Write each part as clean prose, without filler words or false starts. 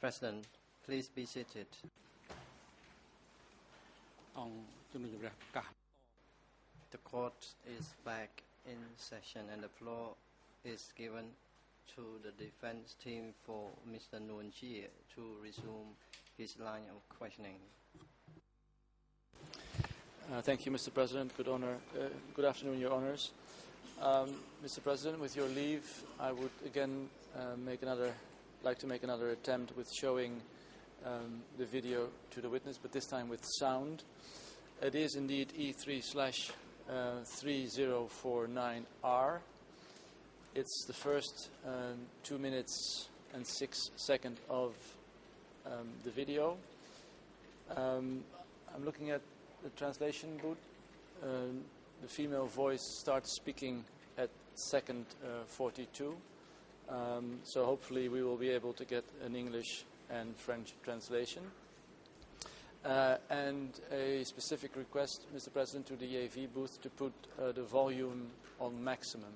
President, please be seated. The court is back in session and the floor is given to the defense team for Mr. Nguyen Chia to resume his line of questioning. Thank you, Mr. President. Good afternoon, Your Honors. Mr. President, with your leave, I would again like to make another attempt with showing the video to the witness, but this time with sound. It is indeed E3/3049R. It's the first 2 minutes and 6 seconds of the video. I'm looking at the translation booth. The female voice starts speaking at second 42. So hopefully we will be able to get an English and French translation. And a specific request, Mr. President, to the AV booth to put the volume on maximum.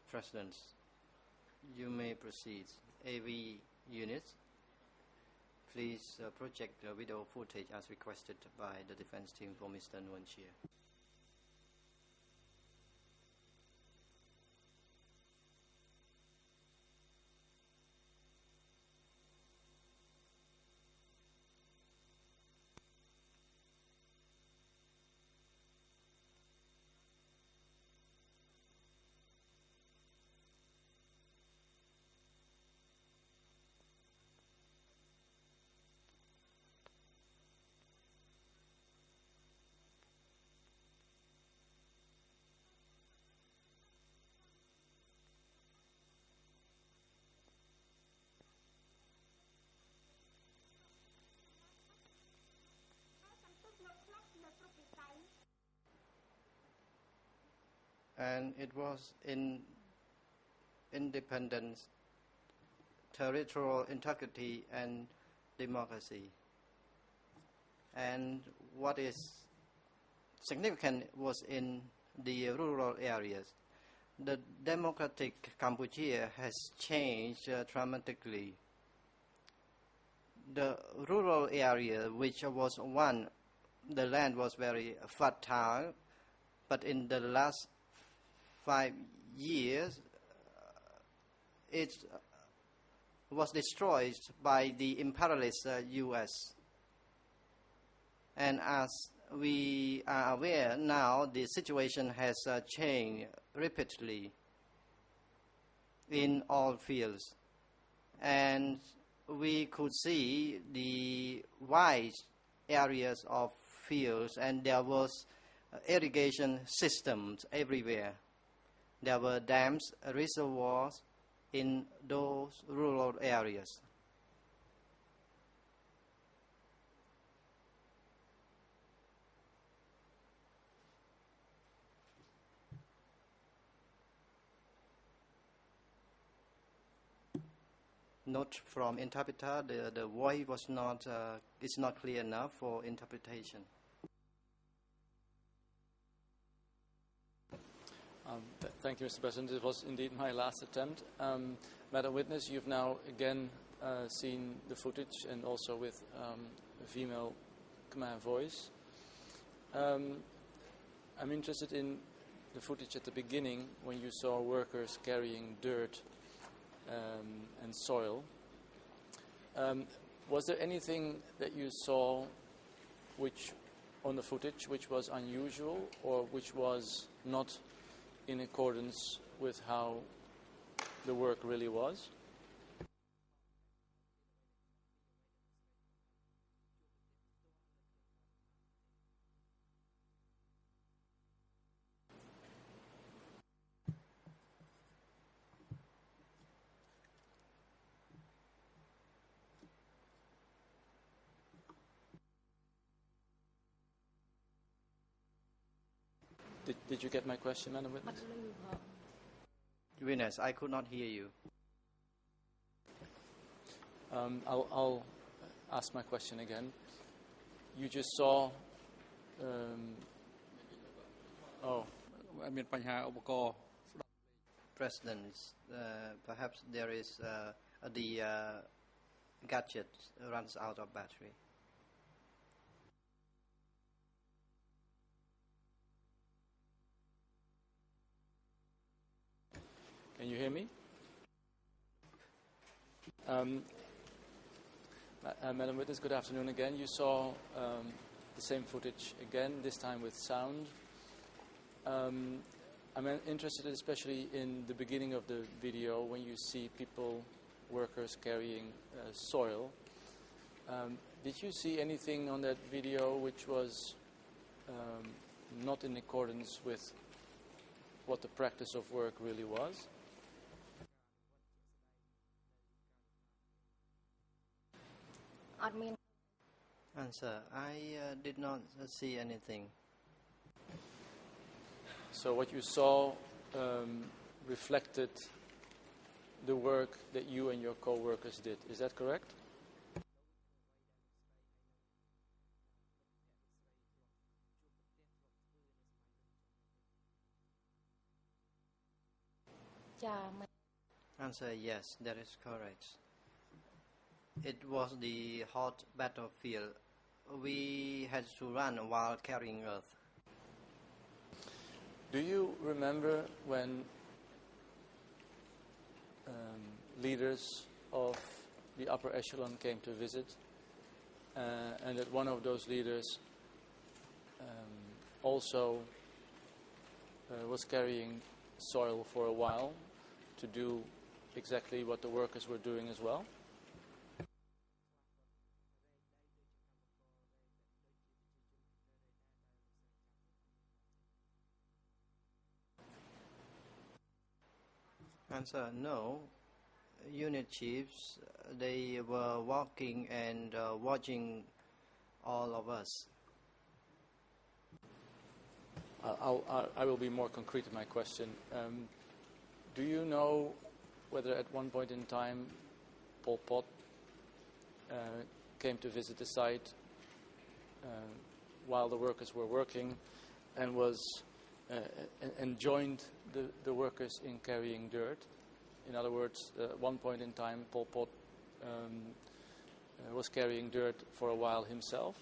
President, you may proceed. AV units, please project the video footage as requested by the defense team for Mr. Nguyen Chia. And it was in independence, territorial integrity, and democracy. And what is significant was in the rural areas. The democratic Cambodia has changed dramatically. The rural area, which was the land was very fertile, but in the last 5 years, it was destroyed by the imperialist U.S. And as we are aware now, the situation has changed rapidly in all fields. And we could see the wide areas of fields, and there was irrigation systems everywhere. There were dams, reservoirs in those rural areas. Note from interpreter, the voice was not is not clear enough for interpretation. Thank you, Mr. President. It was indeed my last attempt. Madam Witness, you've now again seen the footage, and also with a female Khmer voice. I'm interested in the footage at the beginning when you saw workers carrying dirt and soil. Was there anything that you saw on the footage which was unusual or which was not in accordance with how the work really was? Did you get my question, Madam Witness? Witness, I could not hear you. I'll ask my question again. You just saw Oh, មានបញ្ហាឧបករណ៍ President, perhaps there is the gadget runs out of battery. Can you hear me? Madam Witness, good afternoon again. You saw the same footage again, this time with sound. I'm interested especially in the beginning of the video when you see people, workers carrying soil. Did you see anything on that video which was not in accordance with what the practice of work really was? Answer, I did not see anything. So what you saw reflected the work that you and your co-workers did. Is that correct? Answer, yes, that is correct. It was the hot battlefield. We had to run while carrying earth. Do you remember when leaders of the upper echelon came to visit and that one of those leaders also was carrying soil for a while to do exactly what the workers were doing as well? Answer, no. Unit chiefs, they were walking and watching all of us. I will be more concrete in my question. Do you know whether at one point in time Pol Pot came to visit the site while the workers were working and joined the workers in carrying dirt? In other words, at one point in time Pol Pot was carrying dirt for a while himself?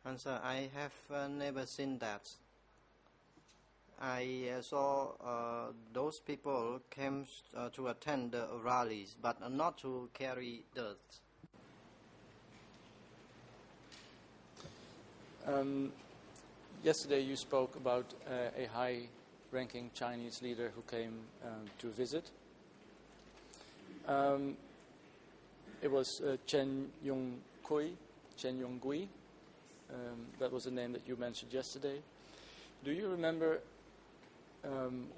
Answer, I have never seen that. I saw those people came to attend the rallies, but not to carry dirt. Yesterday you spoke about a high-ranking Chinese leader who came to visit. It was Chen Yonggui. That was the name that you mentioned yesterday. Do you remember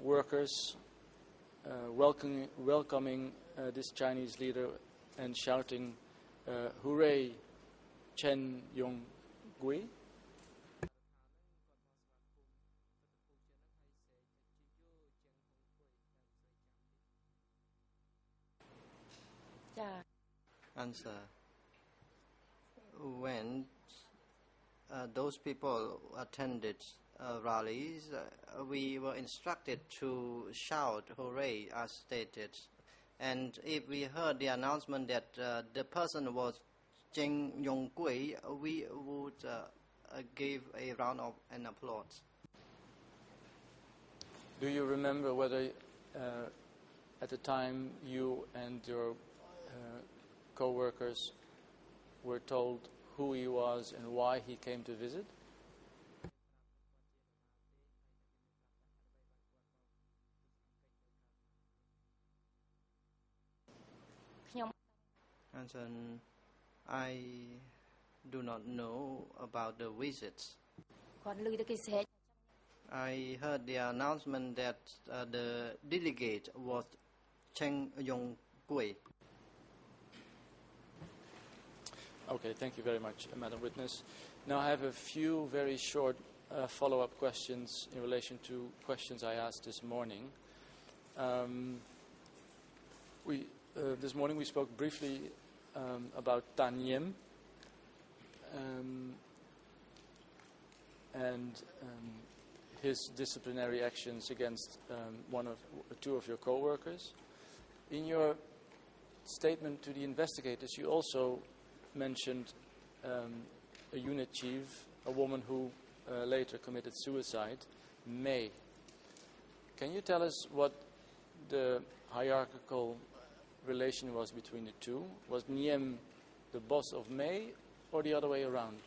workers welcoming this Chinese leader and shouting, "Hooray, Chen Yonggui"? Answer, when those people attended rallies, we were instructed to shout hooray as stated. And if we heard the announcement that the person was Chen Yonggui, we would give a round of an applause. Do you remember whether at the time you and your co-workers were told who he was and why he came to visit? Answer, I do not know about the visits. I heard the announcement that the delegate was Chen Yonggui. Okay, thank you very much, Madam Witness. Now I have a few very short follow-up questions in relation to questions I asked this morning. This morning we spoke briefly about Tan Yim and his disciplinary actions against two of your co-workers. In your statement to the investigators, you also mentioned a unit chief, a woman who later committed suicide, May. Can you tell us what the hierarchical relation was between the two? Was Niem the boss of May or the other way around?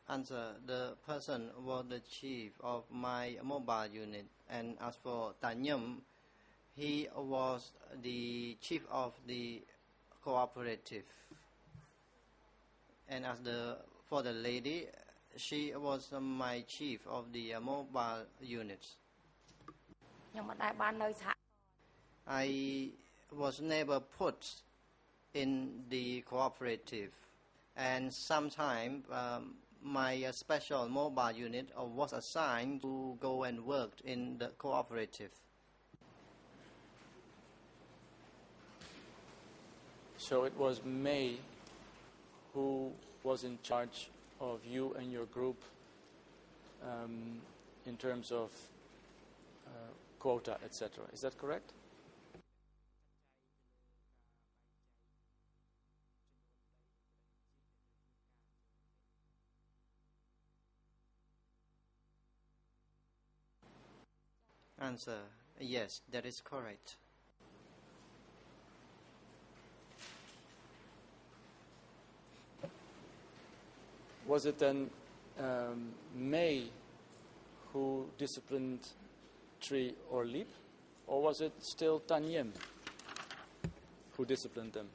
Answer: the person was the chief of my mobile unit, and as for Tanyam, he was the chief of the cooperative. And for the lady, she was my chief of the mobile unit. I was never put in the cooperative, and sometimes my special mobile unit was assigned to go and work in the cooperative. So it was May who was in charge of you and your group in terms of quota, etc. Is that correct? Answer: yes, that is correct. Was it then May who disciplined Tri or Leap, or was it still Tan Yim who disciplined them?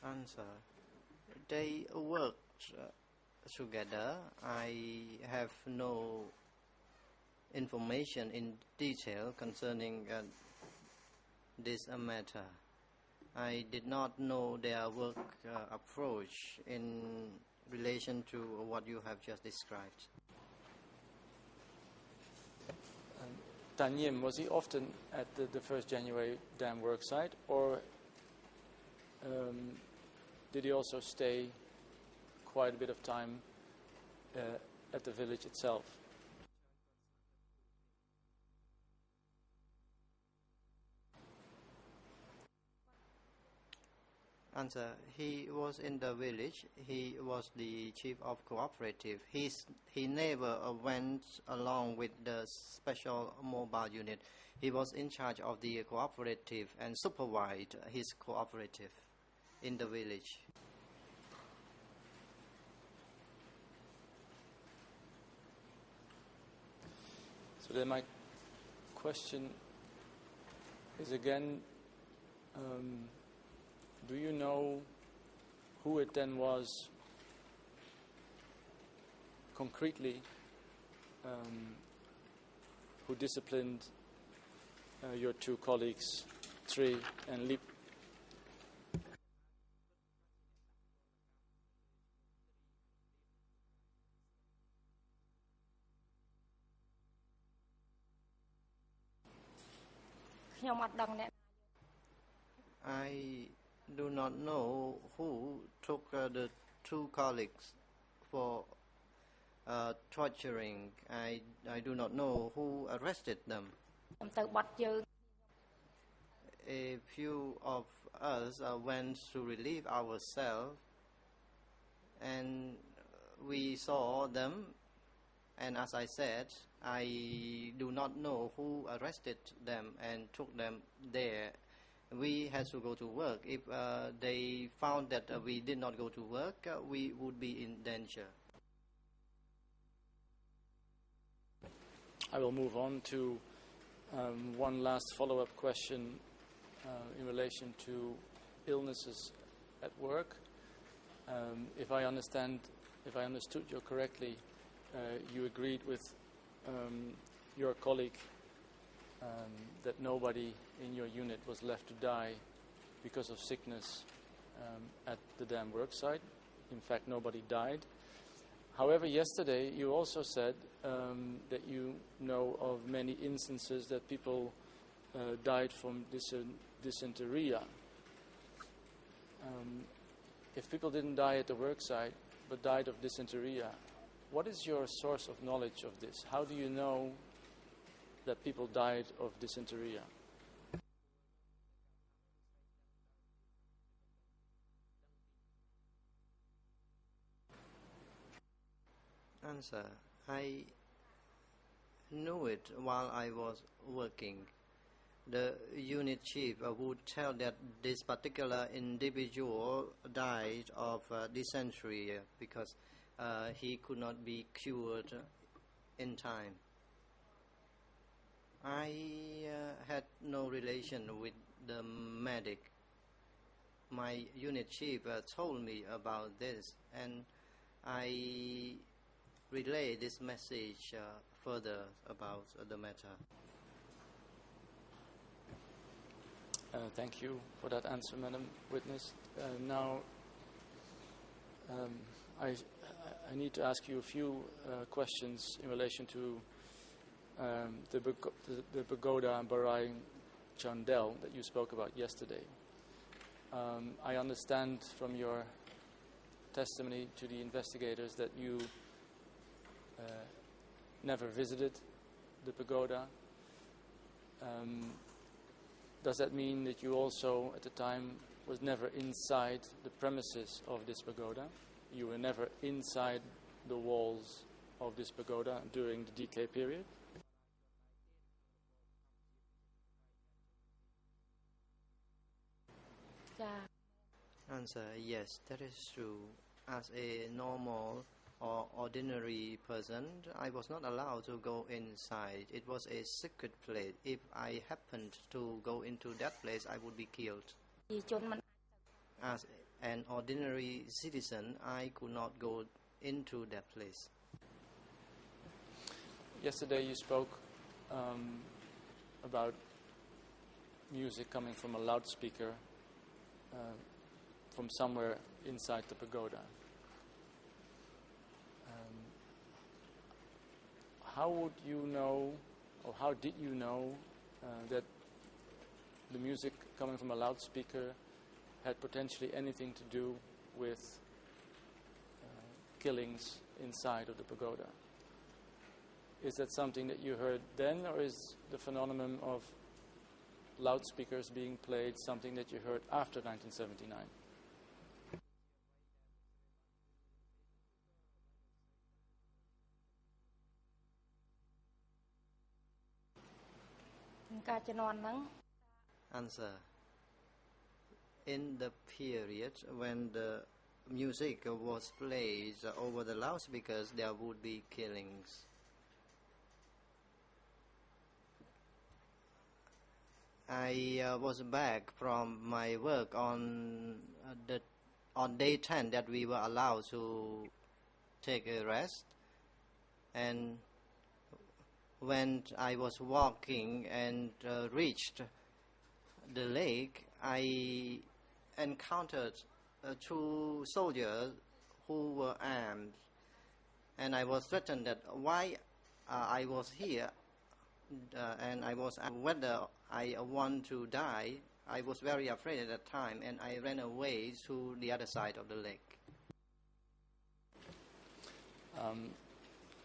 Answer: they worked together. I have no information in detail concerning this matter. I did not know their work approach in relation to what you have just described. Tan Yim, was he often at the 1st January dam work site, or did he also stay quite a bit of time at the village itself? Answer: he was in the village. He was the chief of cooperative. He never went along with the special mobile unit. He was in charge of the cooperative and supervised his cooperative in the village. So then my question is again, do you know who it then was concretely who disciplined your two colleagues, Tri and Lip? I do not know who took the two colleagues for torturing. I do not know who arrested them. A few of us went to relieve ourselves, and we saw them, and as I said, I do not know who arrested them and took them there. We had to go to work. If they found that we did not go to work, we would be in danger. I will move on to one last follow-up question in relation to illnesses at work. If I understood you correctly, you agreed with your colleague that nobody in your unit was left to die because of sickness at the dam worksite. In fact, nobody died. However, yesterday you also said that you know of many instances that people died from dysentery. If people didn't die at the worksite but died of dysentery, what is your source of knowledge of this? How do you know that people died of dysentery? Answer. I knew it while I was working. The unit chief would tell that this particular individual died of dysentery because he could not be cured in time. I had no relation with the medic. My unit chief told me about this, and I relay this message further about the matter. Thank you for that answer, Madam Witness. Now, I need to ask you a few questions in relation to the pagoda Barai Chandel that you spoke about yesterday. I understand from your testimony to the investigators that you never visited the pagoda. Does that mean that you also, at the time, was never inside the premises of this pagoda? You were never inside the walls of this pagoda during the decay period? Answer. Yes, that is true. As a normal or ordinary person, I was not allowed to go inside. It was a secret place. If I happened to go into that place, I would be killed. As an ordinary citizen, I could not go into that place. Yesterday you spoke about music coming from a loudspeaker from somewhere inside the pagoda. How would you know, or how did you know that the music coming from a loudspeaker had potentially anything to do with killings inside of the pagoda? Is that something that you heard then, or is the phenomenon of loudspeakers being played something that you heard after 1979? Answer. In the period when the music was played over the loudspeakers, there would be killings. I was back from my work on day 10 that we were allowed to take a rest, and when I was walking and reached the lake, I encountered two soldiers who were armed, and I was threatened that why I was here, and I was asked whether I want to die. I was very afraid at that time, and I ran away to the other side of the lake.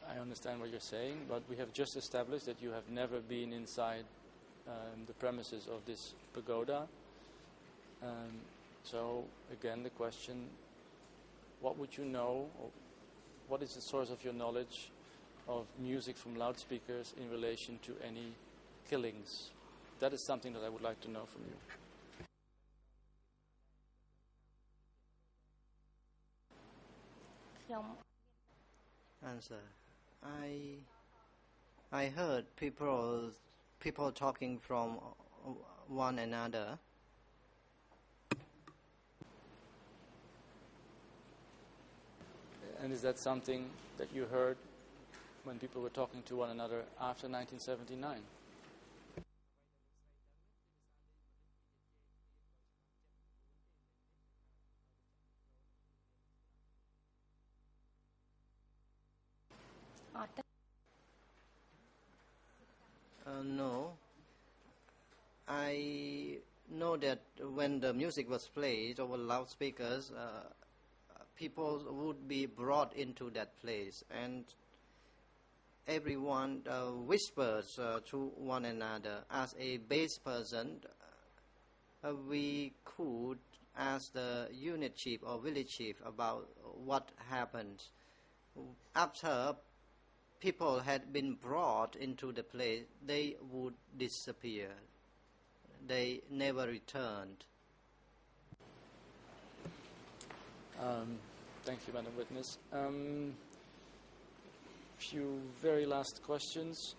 I understand what you're saying, but we have just established that you have never been inside the premises of this pagoda. So again, the question, what would you know, or what is the source of your knowledge of music from loudspeakers in relation to any killings? That is something that I would like to know from you. Answer. I heard people talking from one another. And is that something that you heard when people were talking to one another after 1979? No. I know that when the music was played over loudspeakers, people would be brought into that place, and everyone whispers to one another. As a base person, we could ask the unit chief or village chief about what happened. After people had been brought into the place, they would disappear. They never returned. Thank you, Madam Witness. Few very last questions.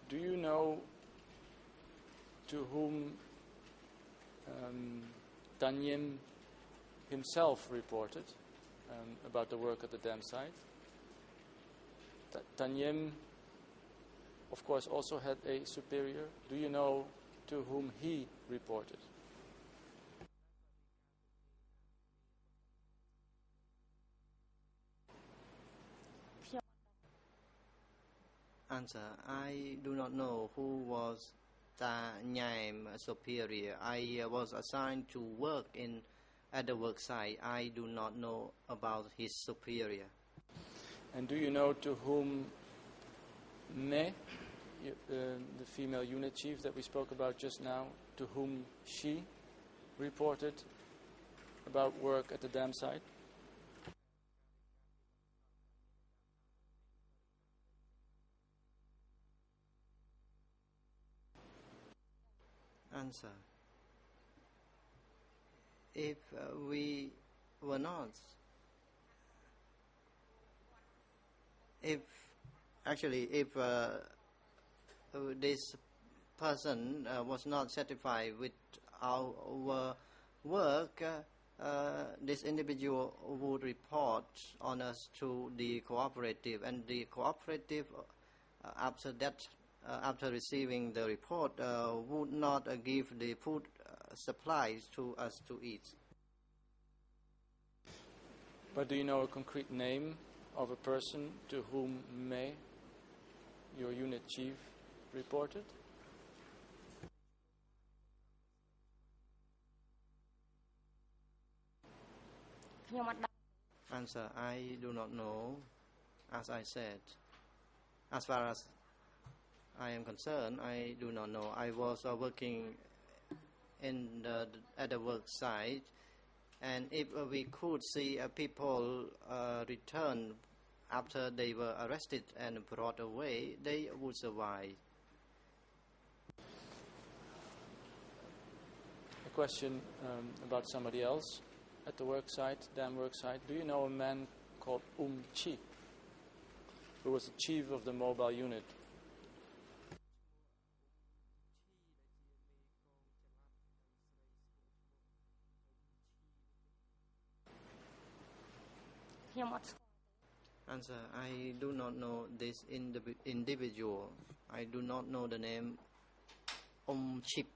Do you know to whom Tanyim himself reported about the work at the dam site? Tanyim, of course, also had a superior. Do you know to whom he reported? Answer: I do not know who was Ta Nyaim superior. I was assigned to work at the work site. I do not know about his superior. And do you know to whom Me, the female unit chief that we spoke about just now, to whom she reported about work at the dam site? Answer: if we were not, if this person was not satisfied with our work, this individual would report on us to the cooperative, and the cooperative, after receiving the report, would not give the food supplies to us to eat. But do you know a concrete name of a person to whom May, your unit chief, reported? Answer: I do not know. As I said, as far as I am concerned, I do not know. I was working at the work site, and if we could see people return after they were arrested and brought away, they would survive. A question about somebody else at the work site, dam work site. Do you know a man called Chi, who was the chief of the mobile unit? Answer: I do not know this individual. I do not know the name Chip.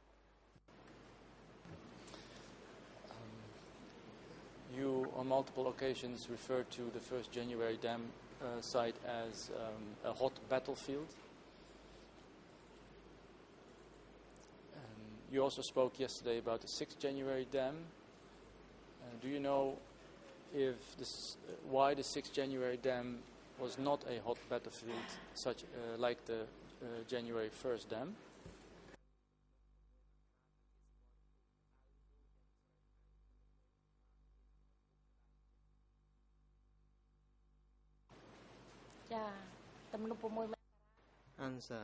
You, on multiple occasions, referred to the 1st January dam site as a hot battlefield. You also spoke yesterday about the 6th January dam. Do you know if why the 6th January dam was not a hot battlefield, like the January 1st dam? Answer: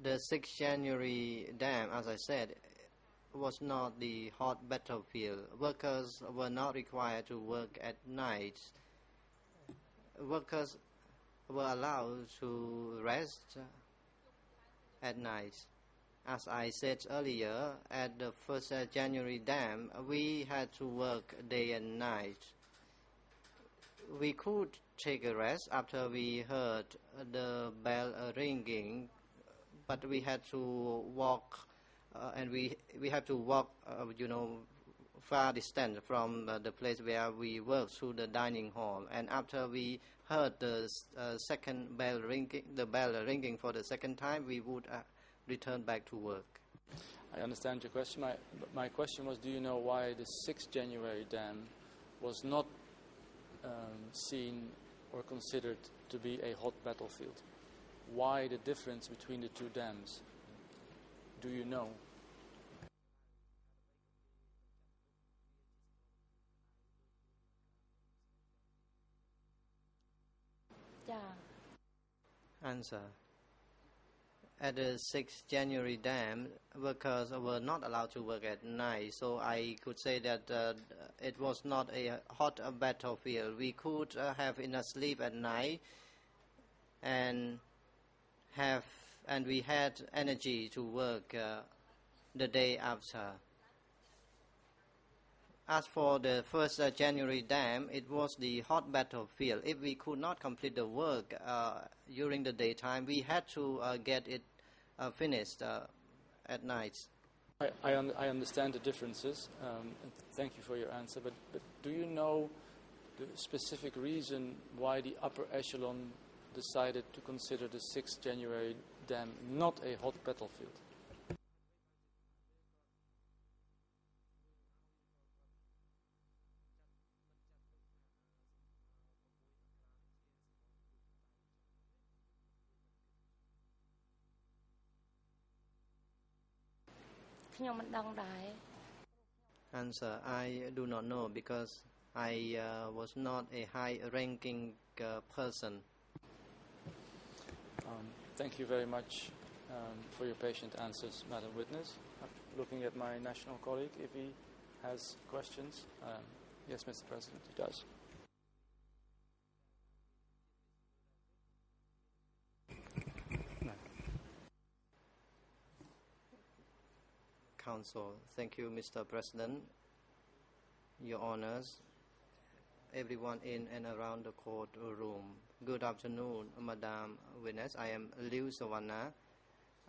the 6th January dam, as I said, was not the hot battlefield. Workers were not required to work at night. Workers were allowed to rest at night. As I said earlier, at the 1st January dam, we had to work day and night. We could take a rest after we heard the bell ringing, but we had to walk, and we had to walk, far distance from the place where we worked to the dining hall. And after we heard the second bell ringing for the second time, we would return back to work. I understand your question. My question was, do you know why the 6th January dam was not seen or considered to be a hot battlefield? Why the difference between the two dams? Do you know? Yeah. Answer. At the 6th January dam, workers were not allowed to work at night, so I could say that it was not a hot battlefield. We could have enough sleep at night and we had energy to work the day after. As for the 1st January dam, it was the hot battlefield. If we could not complete the work during the daytime, we had to get it finished at night. I understand the differences. Thank you for your answer. But do you know the specific reason why the upper echelon decided to consider the 6th January dam not a hot battlefield? Answer. I do not know because I was not a high-ranking person. Thank you very much for your patient answers, Madam Witness. I'm looking at my national colleague if he has questions. Yes, Mr. President, he does. Council. Thank you, Mr. President. Your Honors, everyone in and around the courtroom. Good afternoon, Madam Witness. I am Liu Savanna.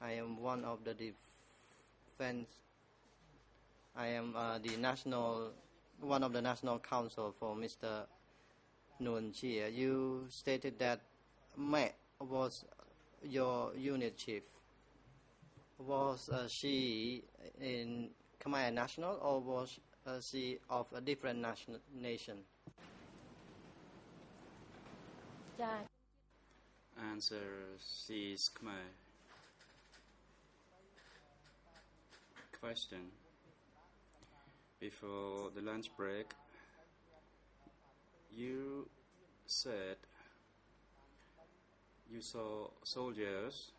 I am one of the defense. I am one of the national counsel for Mr. Nguyen Chia. You stated that Mẹ was your unit chief. Was she in Khmer national or was she of a different nation? Yeah. Answer, she is Khmer. Question. Before the lunch break, you said you saw soldiers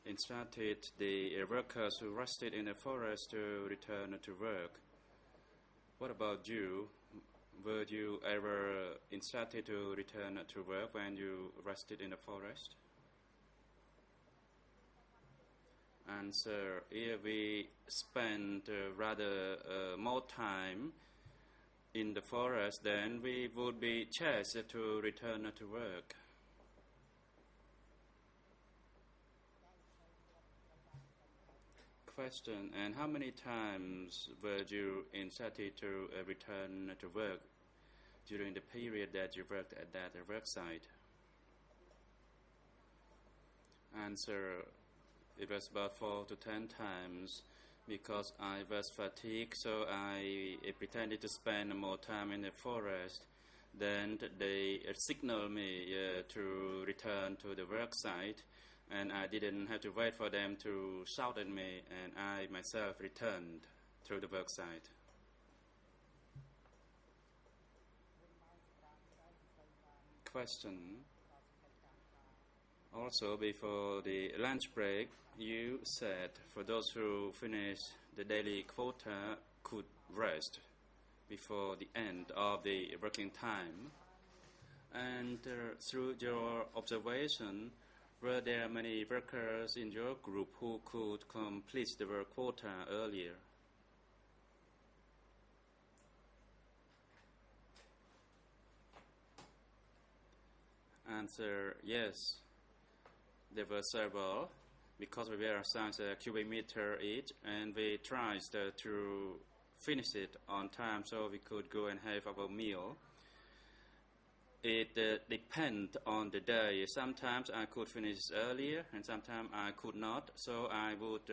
instructed the workers who rested in the forest to return to work. What about you? Were you ever instructed to return to work when you rested in the forest? Answer, if we spent rather more time in the forest, then we would be chased to return to work. Question, and how many times were you instructed to return to work during the period that you worked at that work site? Answer, it was about 4 to 10 times because I was fatigued, so I pretended to spend more time in the forest. Then they signaled me to return to the work site, and I didn't have to wait for them to shout at me, and I myself returned to the work site. Question. Also, before the lunch break, you said for those who finish the daily quota could rest before the end of the working time. And through your observation, were there many workers in your group who could complete the work quota earlier? Answer, yes. There were several, because we were assigned a cubic meter each, and we tried to finish it on time so we could go and have our meal. It depends on the day. Sometimes I could finish earlier, and sometimes I could not, so I would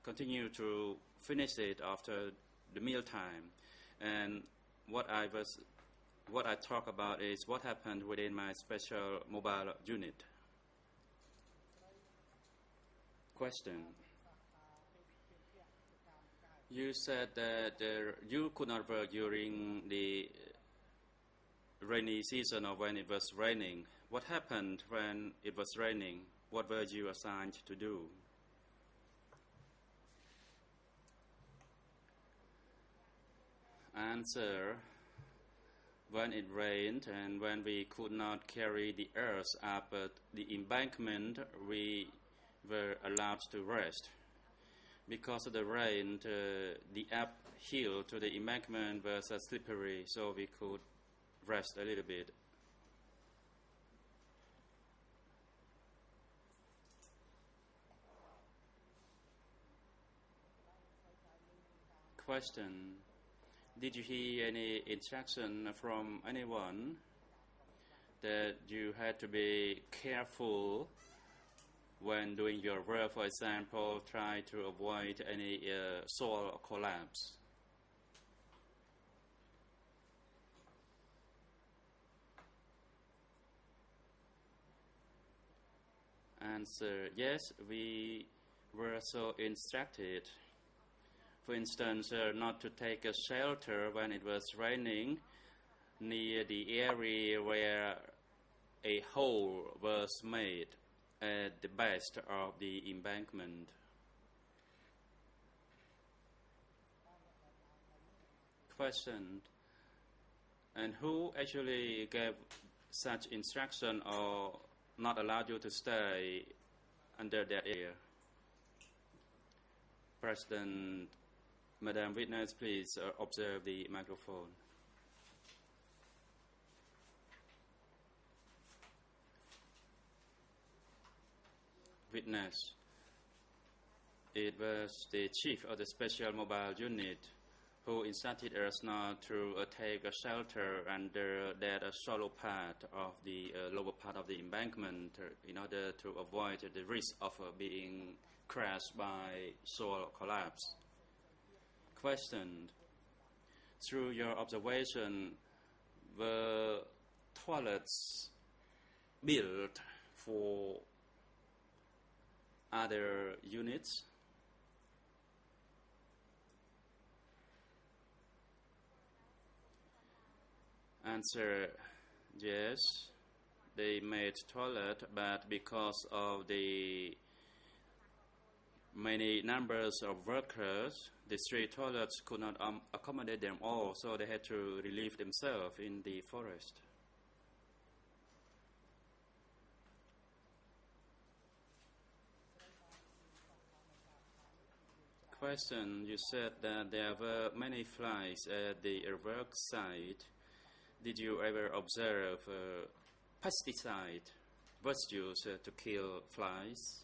continue to finish it after the meal time. And what I talk about is what happened within my special mobile unit. Question. You said that you could not work during the rainy season or when it was raining. What happened when it was raining? What were you assigned to do? Answer. When it rained and when we could not carry the earth up the embankment, we were allowed to rest. Because of the rain, the uphill to the embankment was slippery, so we could rest a little bit. Question. Did you hear any instruction from anyone that you had to be careful when doing your work? For example, try to avoid any soil collapse. Answer, yes, we were so instructed. For instance, not to take a shelter when it was raining near the area where a hole was made at the base of the embankment. Question. And who actually gave such instruction or not allowed you to stay under that area? President, Madam Witness, please observe the microphone. Witness, it was the chief of the special mobile unit who instructed us not to take a shelter under that shallow part of the lower part of the embankment in order to avoid the risk of being crashed by soil collapse. Question. Through your observation, were toilets built for other units? Answer, yes. They made toilet, but because of the many numbers of workers, the 3 toilets could not accommodate them all, so they had to relieve themselves in the forest. Question. You said that there were many flies at the work site. Did you ever observe pesticide residues to kill flies?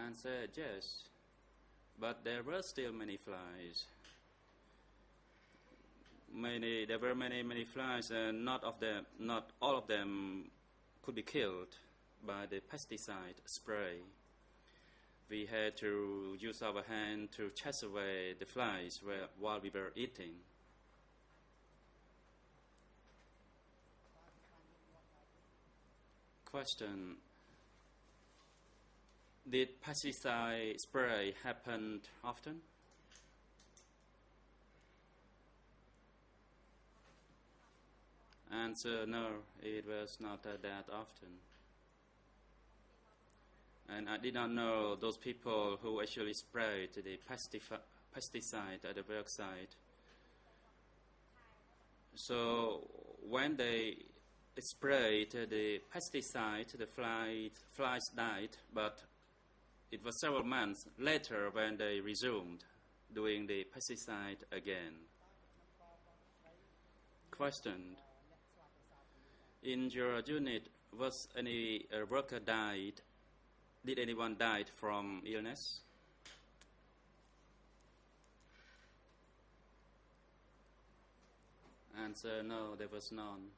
Answer, yes, but there were still many flies. There were many flies, and not all of them could be killed by the pesticide spray. We had to use our hand to chase away the flies while we were eating. Question. Did pesticide spray happen often? Answer, no, it was not that often. And I did not know those people who actually sprayed the pesticide at the work site. So when they sprayed the pesticide, the flies died, but it was several months later when they resumed doing the pesticide again. Question. In your unit, was any worker died? Did anyone die from illness? Answer, no, there was none.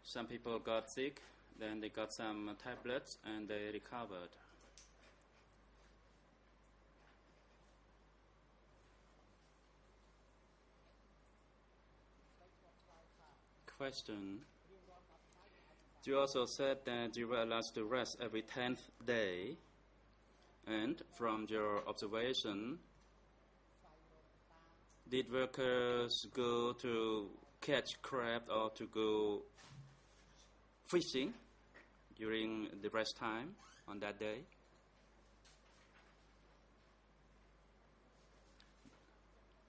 Some people got sick, then they got some tablets and they recovered. Question. You also said that you were allowed to rest every 10th day, and from your observation, did workers go to catch crab or to go fishing during the rest time on that day?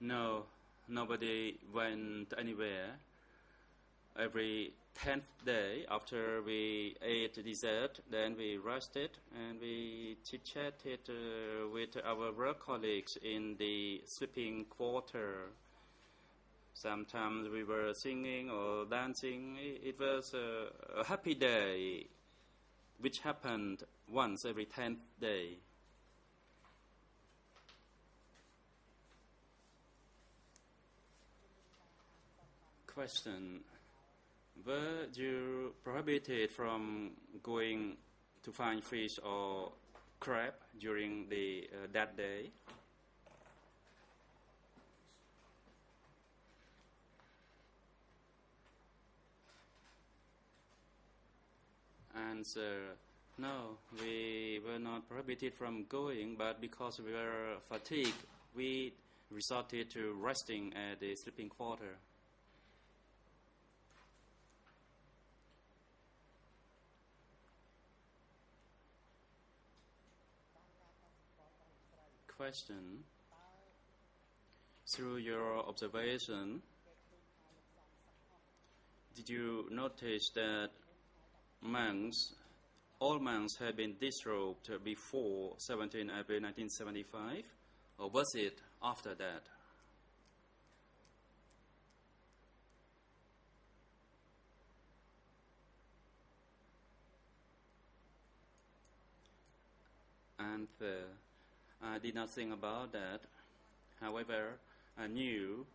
No, nobody went anywhere. Every 10th day after we ate dessert, then we rested and we chit-chatted with our work colleagues in the sleeping quarter. Sometimes we were singing or dancing. It was a happy day, which happened once every 10th day. Question. Were you prohibited from going to find fish or crab during that day? Answer, no, we were not prohibited from going, but because we were fatigued, we resorted to resting at the sleeping quarter. Question. Through your observation, did you notice that all monks had been disrobed before 17 April 1975, or was it after that? And I did not think about that. However, I knew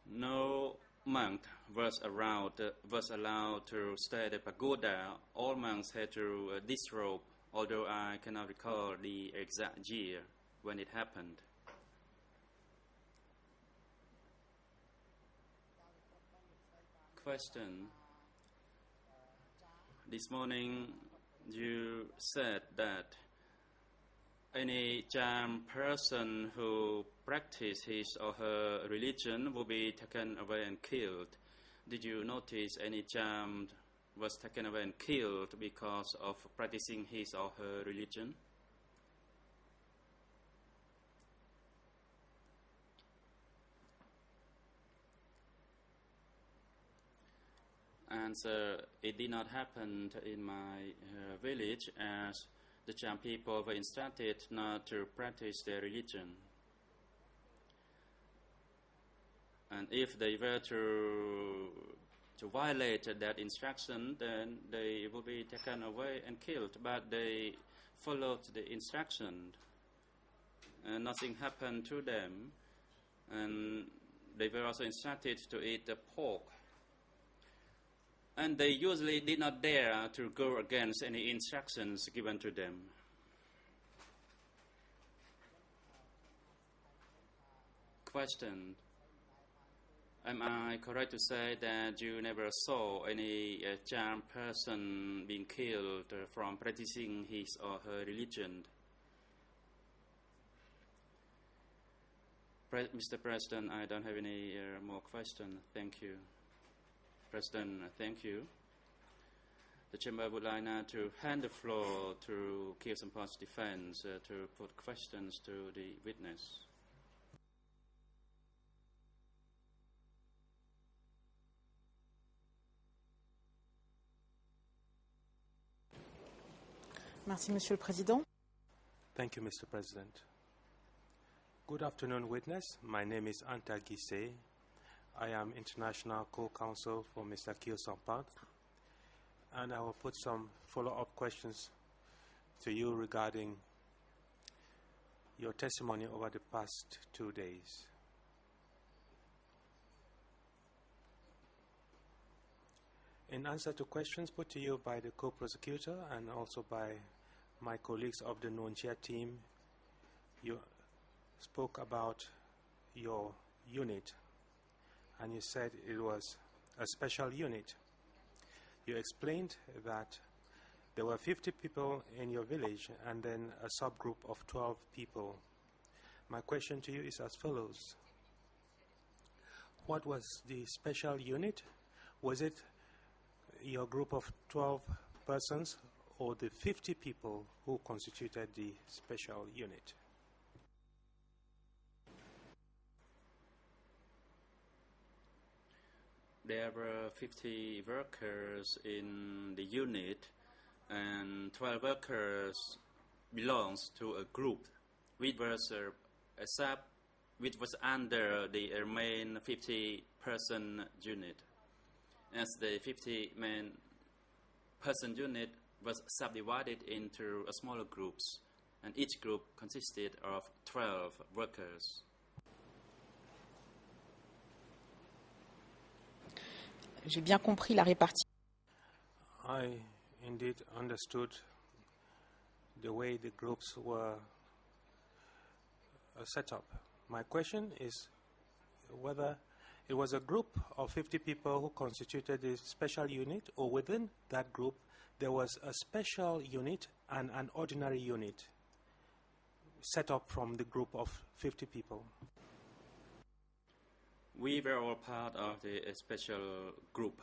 no monk was allowed to stay at the pagoda. All monks had to disrobe, although I cannot recall the exact year when it happened. Question. This morning you said that any charmed person who practiced his or her religion will be taken away and killed. Did you notice any charmed was taken away and killed because of practicing his or her religion? Answer, it did not happen in my village, as the Cham people were instructed not to practice their religion. And if they were to violate that instruction, then they would be taken away and killed. But they followed the instruction, and nothing happened to them. And they were also instructed to eat the pork. And they usually did not dare to go against any instructions given to them. Question. Am I correct to say that you never saw any charmed person being killed from practicing his or her religion? Mr. President, I don't have any more questions. Thank you. President, thank you. The Chamber would like now to hand the floor to Kiev Sampan's defense to put questions to the witness. Merci, Monsieur le Président. Thank you, Mr. President. Good afternoon, witness. My name is Anta Gise. I am International Co-Counsel for Mr. Kyo Sampat, and I will put some follow-up questions to you regarding your testimony over the past 2 days. In answer to questions put to you by the co-prosecutor and also by my colleagues of the Nonchia team, you spoke about your unit, and you said it was a special unit. You explained that there were 50 people in your village and then a subgroup of 12 people. My question to you is as follows. What was the special unit? Was it your group of 12 persons or the 50 people who constituted the special unit? There were 50 workers in the unit, and 12 workers belongs to a group which was under the main 50-person unit. As the 50-person unit was subdivided into smaller groups, and each group consisted of 12 workers. J'ai bien compris la répartition. I indeed understood the way the groups were set up. My question is whether it was a group of 50 people who constituted a special unit, or within that group there was a special unit and an ordinary unit set up from the group of 50 people. We were all part of the special group.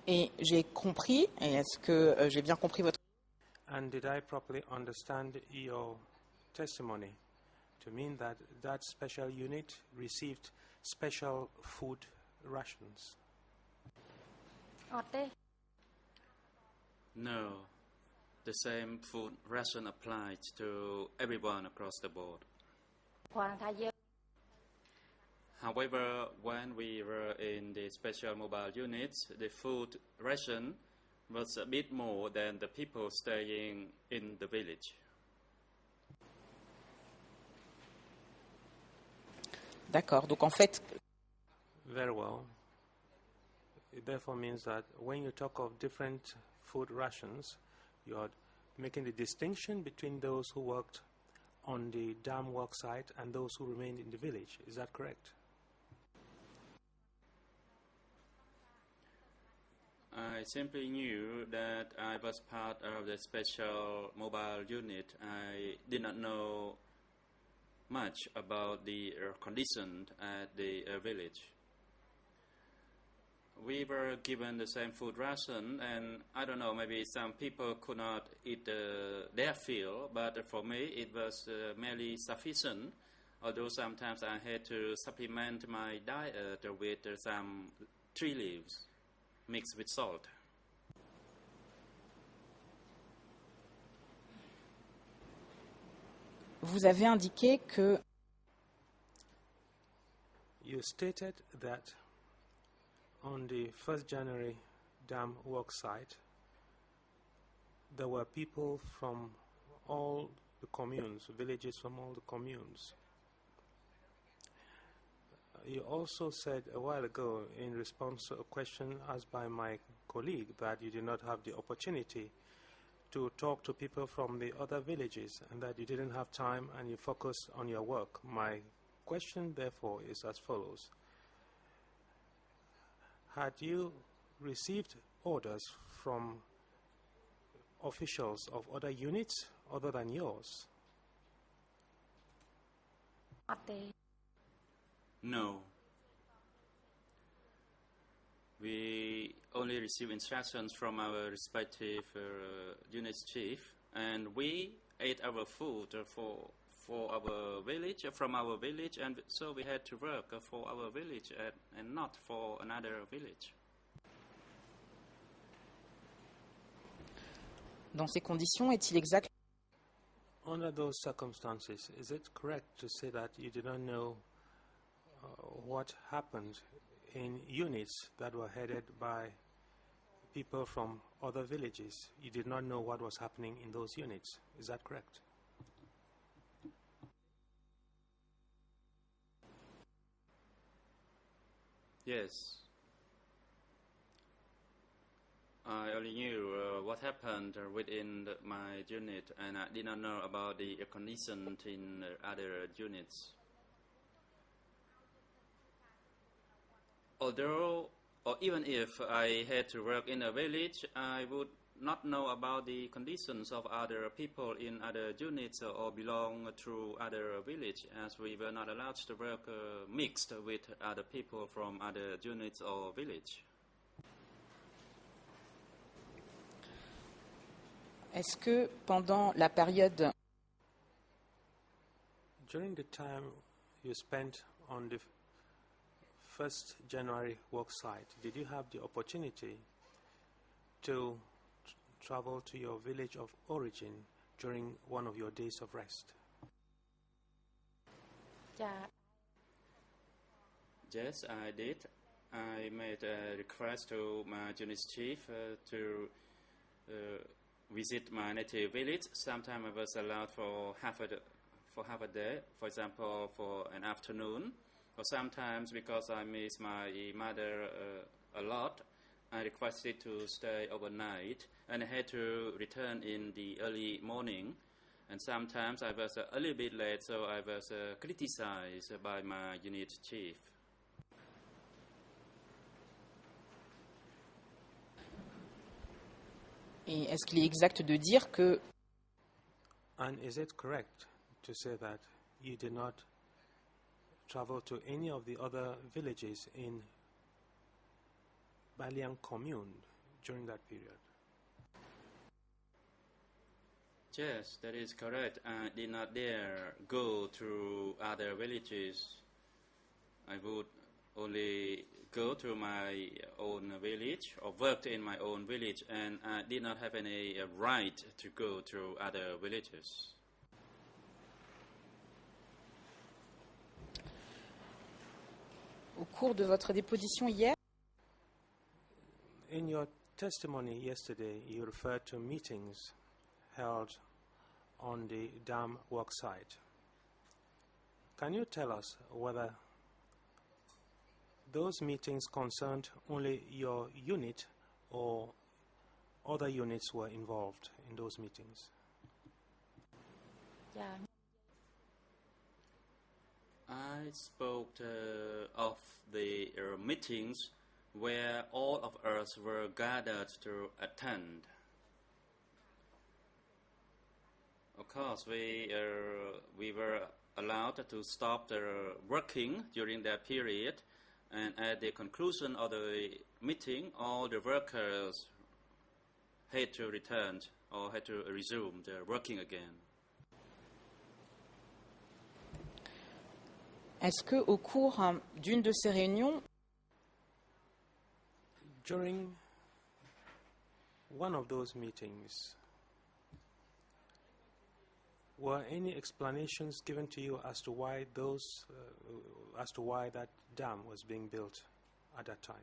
Et j'ai compris, et est-ce que j'ai bien compris votre... And did I properly understand your testimony to mean that that special unit received special food rations? អត់ទេ No, the same food ration applied to everyone across the board. គ្រាន់ថាយើង However, when we were in the special mobile units, the food ration was a bit more than the people staying in the village. D'accord, donc en fait... Very well. It therefore means that when you talk of different food rations, you are making the distinction between those who worked on the dam work site and those who remained in the village. Is that correct? I simply knew that I was part of the special mobile unit. I did not know much about the condition at the village. We were given the same food ration, and I don't know, maybe some people could not eat their fill, but for me it was merely sufficient, although sometimes I had to supplement my diet with some tree leaves mixed with salt. Vous avez indiqué que... You stated that on the 1st January dam work site, there were people from all the communes, villages from all the communes. You also said a while ago in response to a question asked by my colleague that you did not have the opportunity to talk to people from the other villages and that you didn't have time and you focused on your work. My question, therefore, is as follows. Had you received orders from officials of other units other than yours? អត់ទេ No. We only receive instructions from our respective unit chief, and we ate our food for for our village, from our village, and so we had to work for our village and not for another village. Dans ces conditions, est-il exact? Under those circumstances, is it correct to say that you did not know what happened in units that were headed by people from other villages? You did not know what was happening in those units. Is that correct? Yes. I only knew what happened within my unit, and I did not know about the conditions in other units. Although, or even if I had to work in a village, I would not know about the conditions of other people in other units or belong to other village, as we were not allowed to work mixed with other people from other units or village. Est-ce que pendant la période During the time you spent on the 1st January work site, did you have the opportunity to travel to your village of origin during one of your days of rest? ចា Yes, I did. I made a request to my unit chief to visit my native village. Sometimes I was allowed for half a day, for example, for an afternoon. Or sometimes, because I miss my mother a lot, I requested to stay overnight, and I had to return in the early morning. And sometimes I was a little bit late, so I was criticized by my unit chief. Et est-ce qu'il est exact de dire que And is it correct to say that you did not travel to any of the other villages in Baliang commune during that period? Yes, that is correct. I did not dare go to other villages. I would only go to my own village or worked in my own village, and I did not have any right to go to other villages. au cours de votre déposition hier, In your testimony yesterday, you referred to meetings held on the dam work site. Can you tell us whether those meetings concerned only your unit or other units were involved in those meetings? ចា I spoke of the meetings where all of us were gathered to attend. Of course, we were allowed to stop working during that period, and at the conclusion of the meeting, all the workers had to return or had to resume their working again. est-ce qu'au cours d'une de ces réunions, During one of those meetings, were any explanations given to you as to why that dam was being built at that time?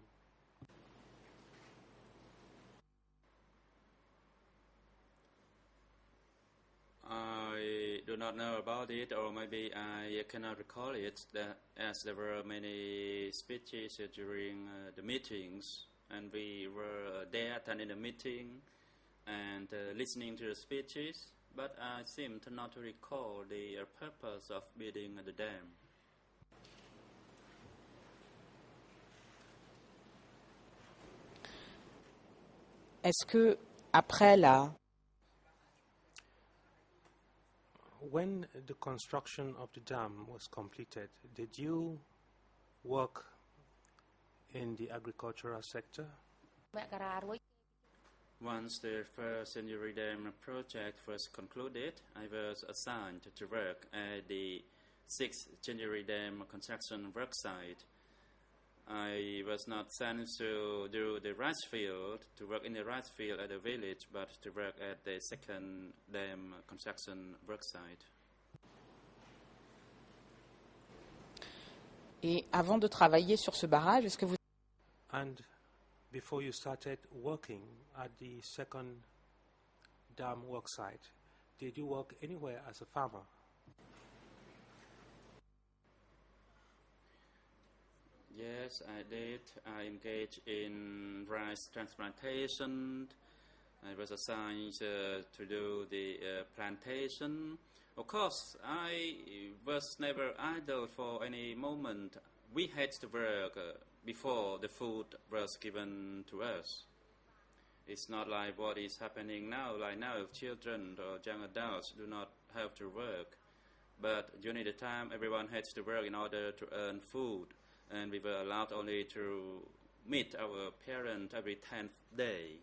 I do not know about it, or maybe I cannot recall it, as there were many speeches during the meetings, and we were there attending the meeting and listening to the speeches, but I seem to not recall the purpose of building the dam. est-ce que après When the construction of the dam was completed, did you work in the agricultural sector? មករារួច Once the first Evidentiary Dam project was concluded, I was assigned to work at the 6th Evidentiary Dam construction work site. I was not sent to do the rice field, to work in the rice field at the village, but to work at the 2nd dam construction work site. Et avant de travailler sur ce barrage, est-ce que vous... And before you started working at the 2nd dam work site, did you work anywhere as a farmer? Yes, I did. I engaged in rice transplantation. I was assigned to do the plantation. Of course, I was never idle for any moment. We had to work before the food was given to us. It's not like what is happening now. Like now, children or young adults do not have to work. But during the time, everyone had to work in order to earn food. And we were allowed only to meet our parents every 10th day.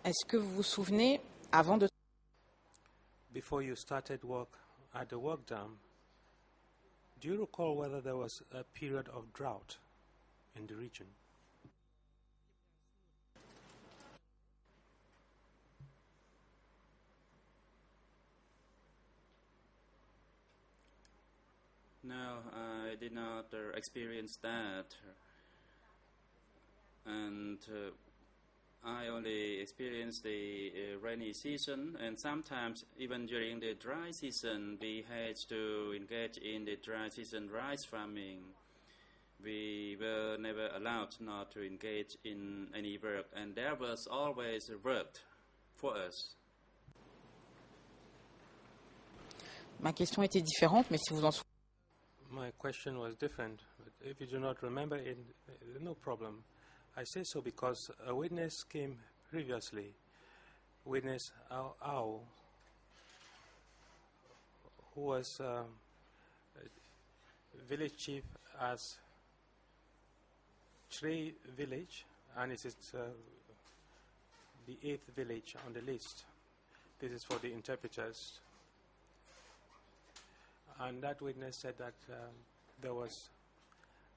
Est-ce que vous vous souvenez, avant de... Before you started work at the work dam, do you recall whether there was a period of drought in the region? No, I did not experience that. And I only experienced the rainy season, and sometimes even during the dry season we had to engage in the dry season rice farming. We were never allowed not to engage in any work, and there was always work for us. Ma question était différente, mais si vous en souvenez... My question was different, but if you do not remember it, no problem. I say so because a witness came previously, witness Ao, who was village chief as Trey village, and it is the 8th village on the list. This is for the interpreters. And that witness said that there was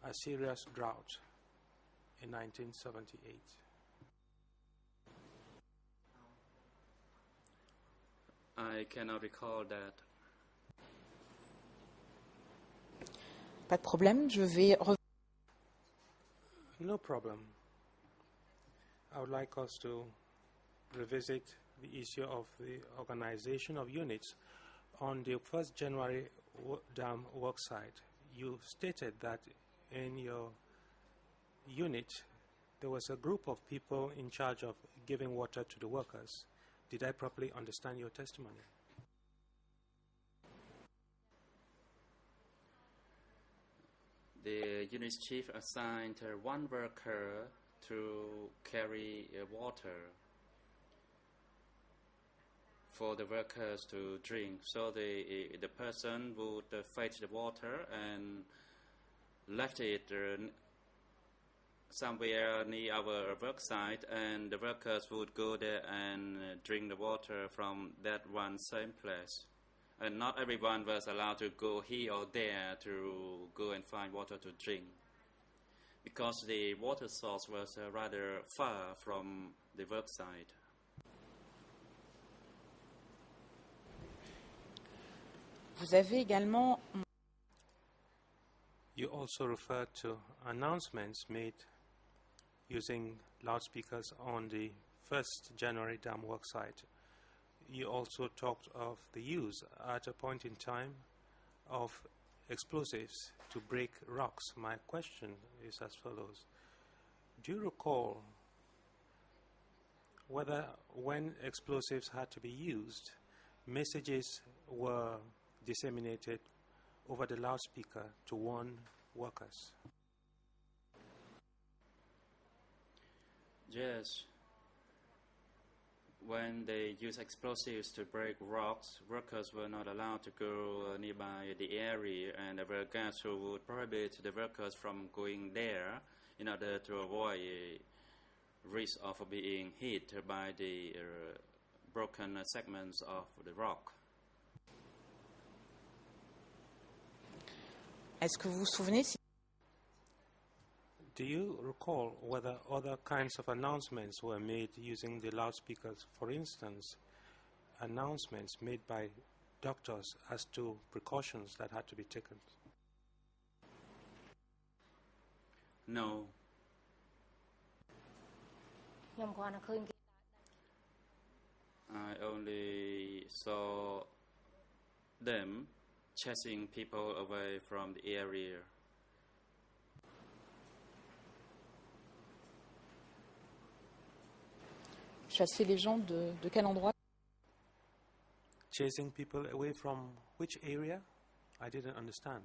a serious drought in 1978. I cannot recall that. Pas de problème, je vais... No problem. I would like us to revisit the issue of the organization of units. On the 1st January dam worksite, you stated that in your unit there was a group of people in charge of giving water to the workers. Did I properly understand your testimony? The unit chief assigned one worker to carry water for the workers to drink. So the person would fetch the water and left it somewhere near our work site, and the workers would go there and drink the water from that one same place. And not everyone was allowed to go here or there to go and find water to drink, because the water source was rather far from the work site. Vous avez également... You also referred to announcements made using loudspeakers on the 1st January dam worksite. You also talked of the use at a point in time of explosives to break rocks. My question is as follows. Do you recall whether when explosives had to be used, messages were disseminated over the loudspeaker to warn workers? Yes. When they use explosives to break rocks, workers were not allowed to go nearby the area, and there were guards who would prohibit the workers from going there in order to avoid risk of being hit by the broken segments of the rock. Est-ce que vous vous souvenez si Do you recall whether other kinds of announcements were made using the loudspeakers? For instance, announcements made by doctors as to precautions that had to be taken? No. ខ្ញុំគ្រាន់តែឃើញគេ I only saw them chasing people away from the area. chasser les gens de quel endroit? Chasing people away from which area? I didn't understand.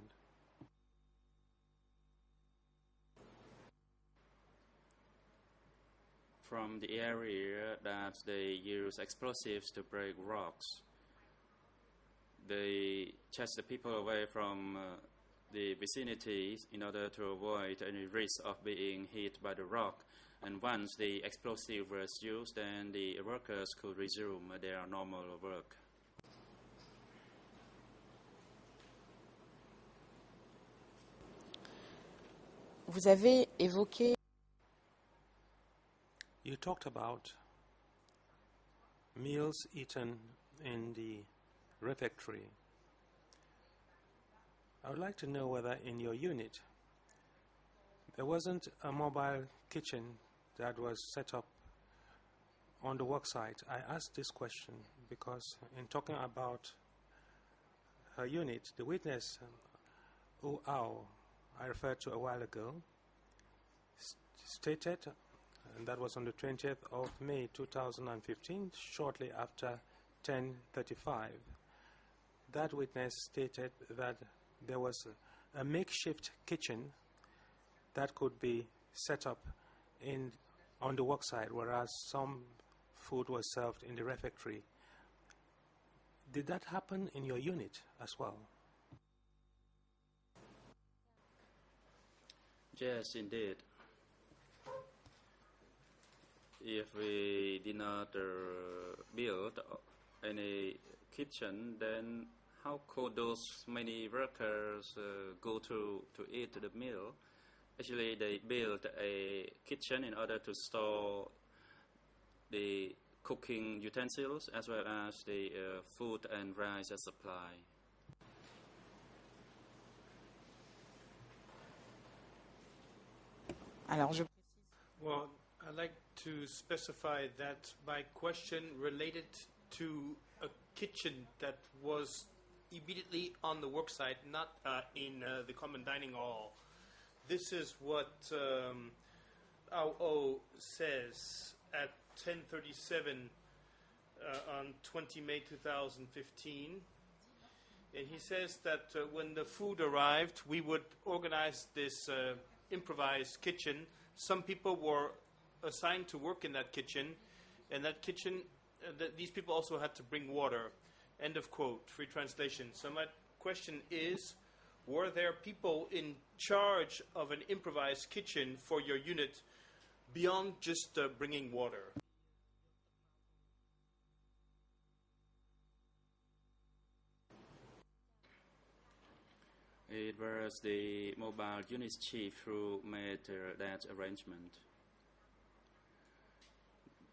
From the area that they use explosives to break rocks. They chase the people away from the vicinities in order to avoid any risk of being hit by the rock. And once the explosive was used, then the workers could resume their normal work. Vous avez évoqué You talked about meals eaten in the refectory. I would like to know whether in your unit there wasn't a mobile kitchen that was set up on the worksite. I asked this question because in talking about her unit, the witness, Ao, I referred to a while ago, stated, and that was on the 20th of May 2015, shortly after 10:35. That witness stated that there was a makeshift kitchen that could be set up on the worksite, whereas some food was served in the refectory. Did that happen in your unit as well? Yes, indeed. If we did not build any kitchen, then how could those many workers go to eat the meal? Actually, they built a kitchen in order to store the cooking utensils as well as the food and rice supply. Alors, Well, I'd like to specify that my question related to a kitchen that was immediately on the worksite, not in the common dining hall. This is what Ao says at 10:37 on 20 May 2015. And he says that when the food arrived, we would organize this improvised kitchen. Some people were assigned to work in that kitchen, and that kitchen, these people also had to bring water. End of quote, free translation. So my question is, were there people in charge of an improvised kitchen for your unit beyond just bringing water? It was the mobile unit chief who made that arrangement.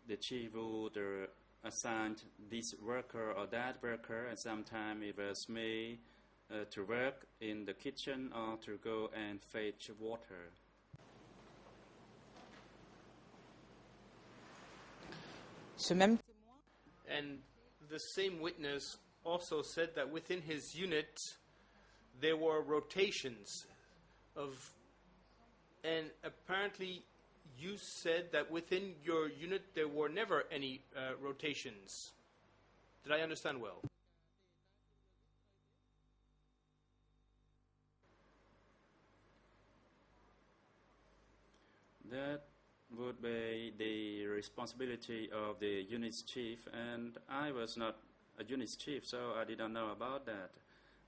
The chief would assign this worker or that worker, and sometimes it was me to work in the kitchen or to go and fetch water. And the same witness also said that within his unit there were rotations and apparently you said that within your unit there were never any rotations. Did I understand well? That would be the responsibility of the unit's chief, and I was not a unit's chief, so I did not know about that.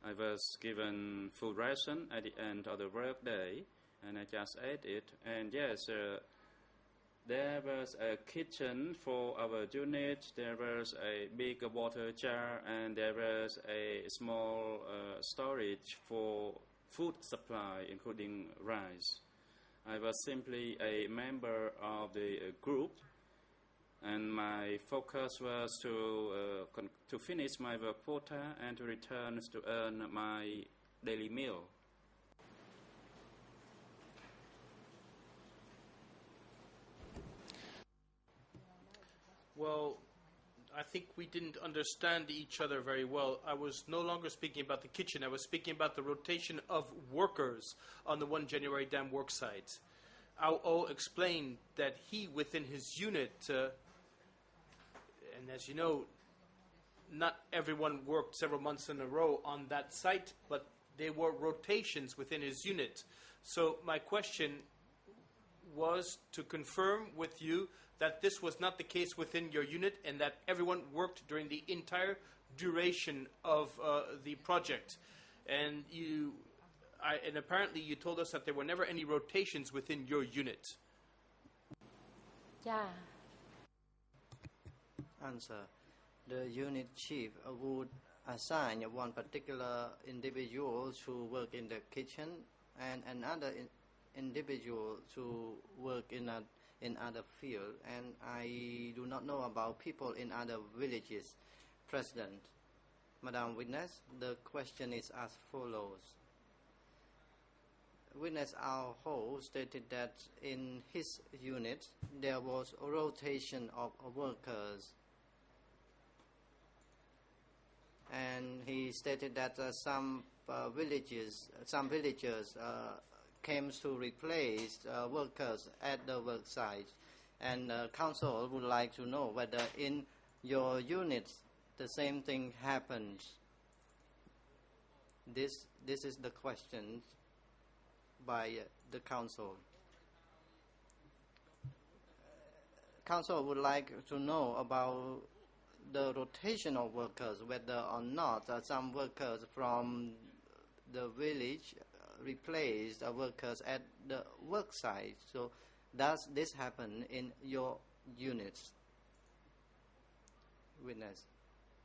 I was given full ration at the end of the work day, and I just ate it. And yes, there was a kitchen for our unit, there was a big water jar, and there was a small storage for food supply, including rice. I was simply a member of the group, and my focus was to finish my work quota and to return to earn my daily meal. Well, I think we didn't understand each other very well. I was no longer speaking about the kitchen. I was speaking about the rotation of workers on the 1 January dam worksite. Ao O explained that he, within his unit, and as you know, not everyone worked several months in a row on that site, but there were rotations within his unit. So my question was to confirm with you that this was not the case within your unit and that everyone worked during the entire duration of the project. And apparently you told us that there were never any rotations within your unit. ចា Answer. The unit chief would assign one particular individual to work in the kitchen and another individual to work in other field, and I do not know about people in other villages. President, Madam Witness, the question is as follows. Witness Ao Ho stated that in his unit there was a rotation of workers, and he stated that some villagers came to replace workers at the work site, and council would like to know whether in your unit the same thing happened. This is the question by the council. Council would like to know about the rotation of workers, whether or not some workers from the village replaced workers at the work site. So does this happen in your units? Witness.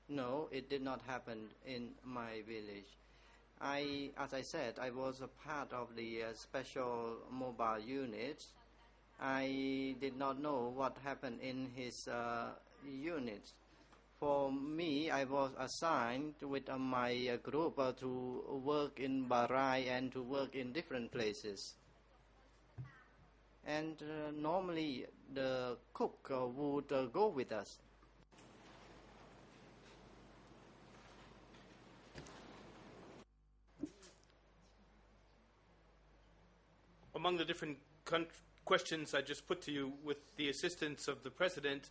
No, it did not happen in my village. As I said, I was a part of the special mobile unit. I did not know what happened in his unit. For me, I was assigned with my group to work in Barai and to work in different places. And normally the cook would go with us. Among the different questions I just put to you with the assistance of the President,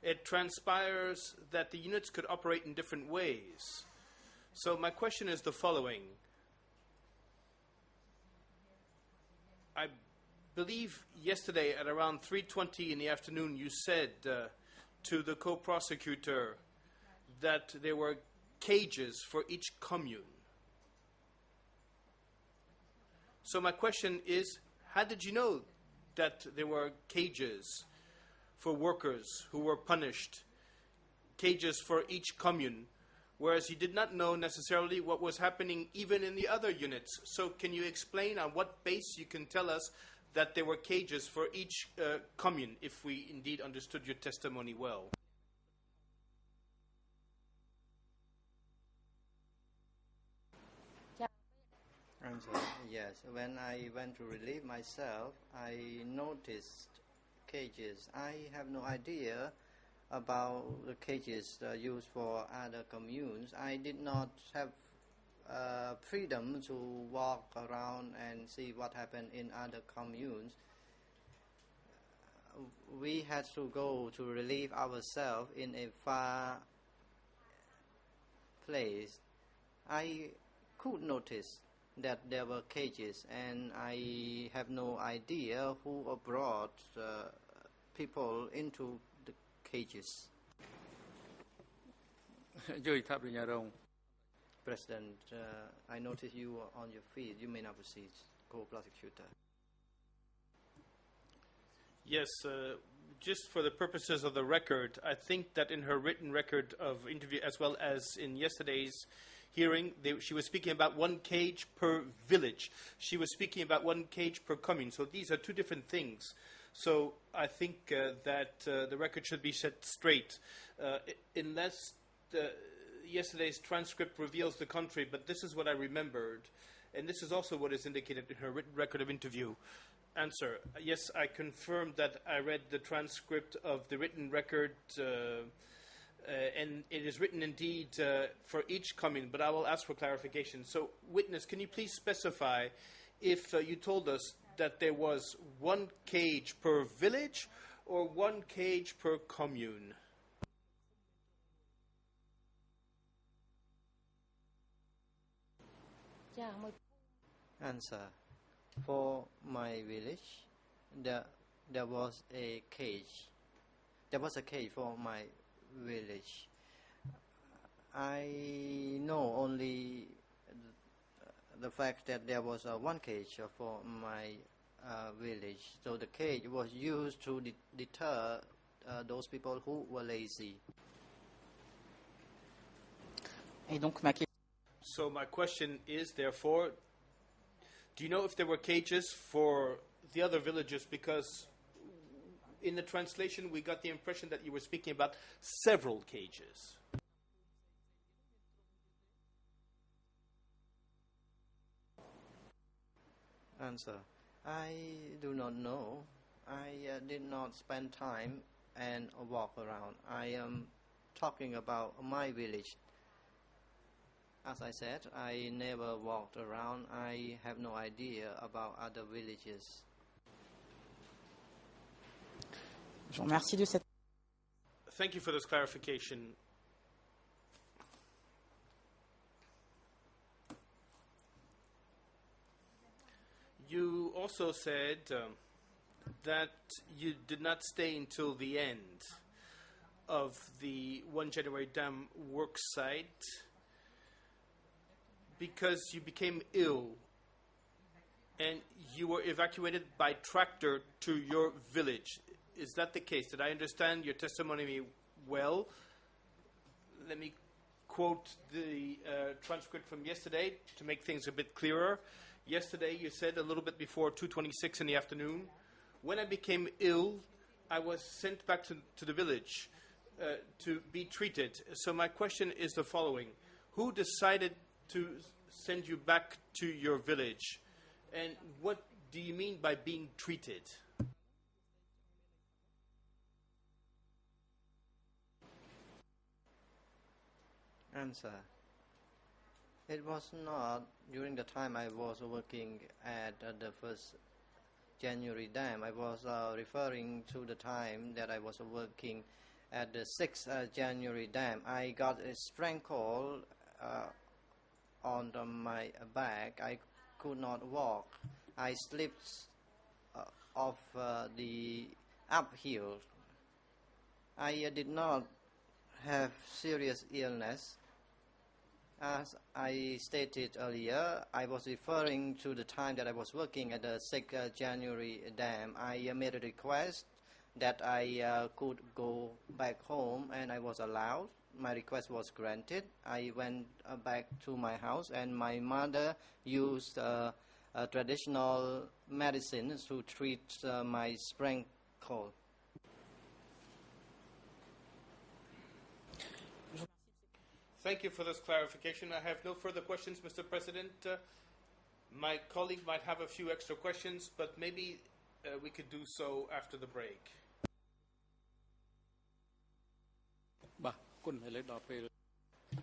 it transpires that the units could operate in different ways. So my question is the following. I believe yesterday at around 3:20 in the afternoon you said to the co-prosecutor that there were cages for each commune. So my question is, how did you know that there were cages for workers who were punished, cages for each commune, whereas you did not know necessarily what was happening even in the other units? So can you explain on what base you can tell us that there were cages for each commune, if we indeed understood your testimony well? Answer. Yes, when I went to relieve myself, I noticed cages. I have no idea about the cages used for other communes. I did not have freedom to walk around and see what happened in other communes. We had to go to relieve ourselves in a far place. I could notice that there were cages, and I have no idea who brought people into the cages. ជួយថាប្រញ្ញារង President, I noticed you on your feet. You may now proceed, co-prosecutor. Yes, just for the purposes of the record, I think that in her written record of interview, as well as in yesterday's hearing, she was speaking about 1 cage per village. She was speaking about 1 cage per commune. So these are two different things. So I think that the record should be set straight, unless yesterday's transcript reveals the contrary. But this is what I remembered, and this is also what is indicated in her written record of interview. Answer: yes, I confirm that I read the transcript of the written record, and it is written indeed for each commune, but I will ask for clarification. So, witness, can you please specify if you told us that there was 1 cage per village or 1 cage per commune? Answer: for my village, there was a cage. There was a cage for my village. I know only the fact that there was 1 cage for my village. So the cage was used to deter those people who were lazy. Et donc, So my question is, therefore, do you know if there were cages for the other villages? Because in the translation, we got the impression that you were speaking about several cages. Answer: I do not know. I did not spend time and walk around. I am talking about my village. As I said, I never walked around. I have no idea about other villages. je vous remercie de cette... Thank you for this clarification. You also said that you did not stay until the end of the 1 January dam work site because you became ill and you were evacuated by tractor to your village. Is that the case? Did I understand your testimony well? Let me quote the transcript from yesterday to make things a bit clearer. Yesterday you said a little bit before 2:26 in the afternoon, when I became ill, I was sent back to the village to be treated. So my question is the following. Who decided to send you back to your village? And what do you mean by being treated? Answer: it was not during the time I was working at the 1st January dam. I was referring to the time that I was working at the 6th January dam. I got a sprain on my back. I could not walk. I slipped off the uphill. I did not have serious illness. As I stated earlier, I was referring to the time that I was working at the 6th January dam. I made a request that I could go back home, and I was allowed. My request was granted. I went back to my house, and my mother used traditional medicines to treat my sprain cold. Thank you for this clarification. I have no further questions, Mr. President. My colleague might have a few extra questions, but maybe we could do so after the break. បាទគុណឥឡូវដល់ពេល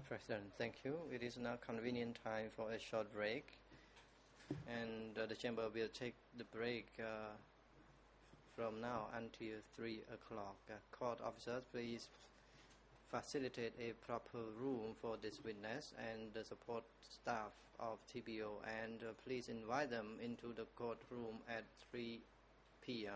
President, thank you. It is now convenient time for a short break, and the chamber will take the break from now until 3 o'clock. Court officers, please facilitate a proper room for this witness and the support staff of TPO, and please invite them into the courtroom at 3 p.m.